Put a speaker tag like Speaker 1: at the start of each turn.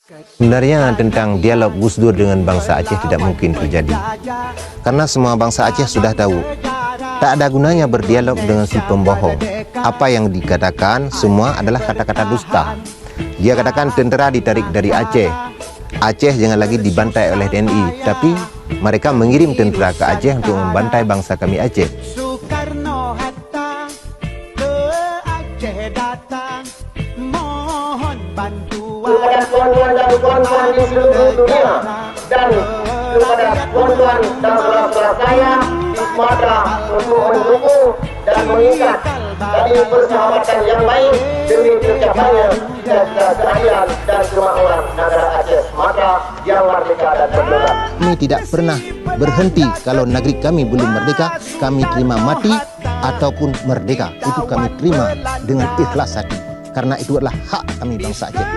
Speaker 1: Sebenarnya tentang dialog Gus Dur dengan bangsa Aceh tidak mungkin terjadi. Karena semua bangsa Aceh sudah tahu, tak ada gunanya berdialog dengan si pembohong. Apa yang dikatakan semua adalah kata-kata dusta. Dia katakan tentara ditarik dari Aceh. Aceh jangan lagi dibantai oleh TNI, tapi mereka mengirim tentara ke Aceh untuk membantai bangsa kami Aceh.
Speaker 2: Soekarno Hatta ke Aceh datang, mohon bantuan
Speaker 3: kepada tuan-tuan dan puan-puan di seluruh dunia dan kepada tuan-tuan dan saudara saya di Sumatera untuk mendukung dan mengikat tadi persahabatan yang baik demi tercapainya cita-cita keadilan dan kemakmuran negara Aceh Sumatera yang merdeka dan berdaulat.
Speaker 1: Kami tidak pernah berhenti. Kalau negeri kami belum merdeka, kami terima mati ataupun merdeka. Itu kami terima dengan ikhlas hati. Karena itu adalah hak kami bangsa Aceh.